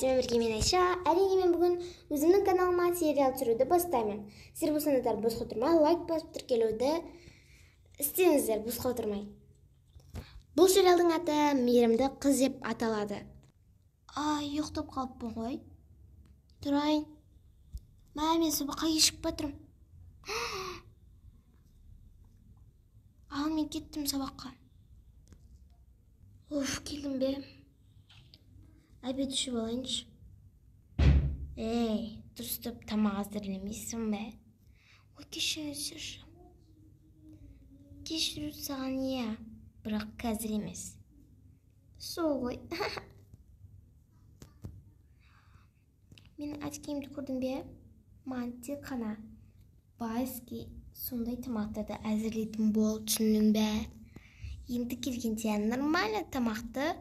Сіздермен бірге мен Айша. Әрине мен бүгін өзімнің каналыма сериал түсіруді бастаймын. Сіздер болсаңыздар босқа отырмай, лайк басып тіркелуді істеңіздер, босқа отырмай. Бұл сериалдың аты Мейірімді қыз деп аталады. Ұйықтап қалыппын ғой. Тұрайын. Мен сабаққа кешігіп батырмын. Мен кеттім сабаққа. Келдім бе? Обед ішіп алайыншы. Дұрыстап тамақ әзірлемейсің бе? Кешіріңіздерші. Кешіру саған бірақ қазір емес. Сол ғой. Менің әдекемді көрдің бе? Маған тек қана байызки сондай тамақтарды әзірлейтін болып түсіндің бе? Енді келгенде нормально тамақты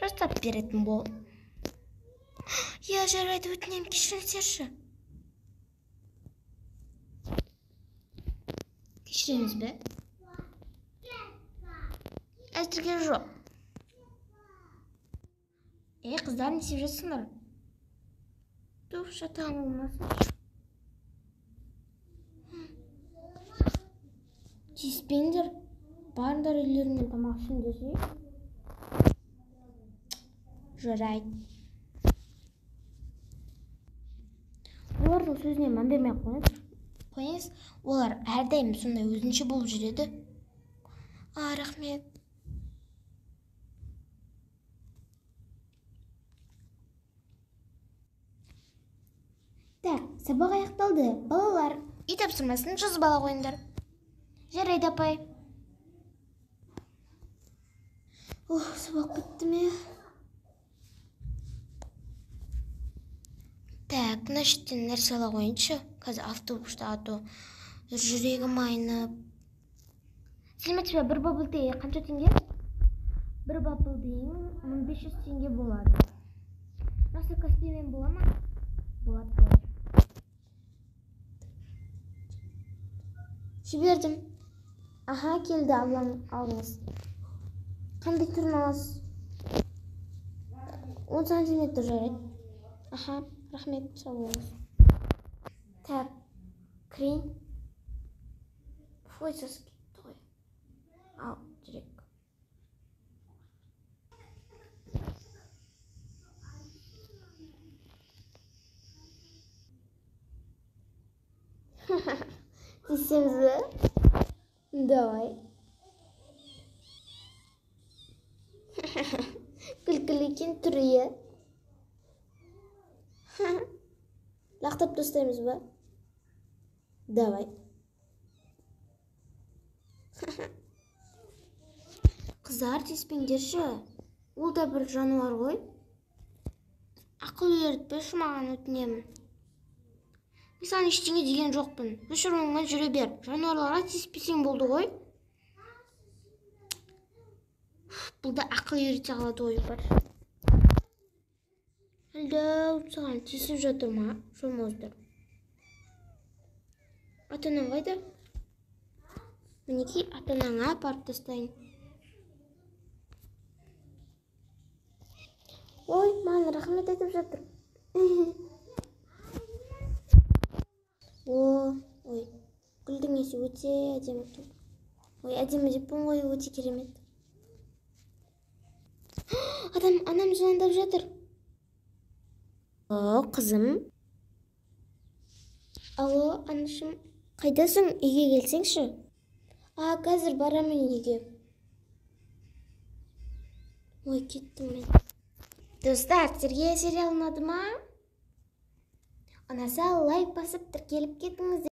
жасап беретін бол. Жарайды, өтінемін, кешіріңіздерші. Кешіреміз бе? Әзірге жоқ. Қыздар, не істеп жатсыңдар? Жатағың болмасын. Тиіспеңдер. Барыңдар үйлеріңнен тамақ ішіңдер. Жарайды. Олардың сөзіне мән бермей қойыңыз. Олар әрдайым сондай өзінше болып жүреді. Рахмет. Сабақ аяқталды. Балалар, үй тапсырмасын жазып ала қойыңдар. Жарайды, апай. Сабақ бітті ме? Мына шеттен нәрсе ала қойыншы. Қазір автобуста жүрегім айнып. Сәлеметсіз бе, бір бабыл тей қанша теңге? Бір бабыл дейін 1500 теңге болады. Насыр каспимен бола ма? Болады. Жібердім. Келді, алыңыз. Қандай түрін аласыз? 10 сантиметр жарайды. Рахмет, сау болыңыз. Крем. Сас кетті ғой. Жүрек. Тиісеміз бе? Давай. Күлкілі екен түрі. Лақтап тастаймыз ба? Давай. Қыздар, тиіспеңдерші. Ол да бір жануар ғой. Ақыл үйретпеші, маған өтінемін. Мен саған ештеңе деген жоқпын. Өз шаруаңмен жүре бер. Жануарларға тиіспесең болды ғой. Бұл да ақыл үйрете қалады ой бар. Саған тиісіп жатыр ма? Жолмаңыздар. Ата-анаң қайда? Мінекей ата-анаңа апарып тастайын. Маған рахмет айтып жатыр. Гүлдің есі өте әдемі екен. Әдемі деппін ғой, өте керемет. Анам звондап жатыр. Қызым. Алло, анашым, қайдасың? Үйге келсеңші? Қазір барамын үйге. Кеттім мен. Достар, сіздерге сериал ұнады ма? Ұнаса лайк басып тіркеліп кетіңіздер.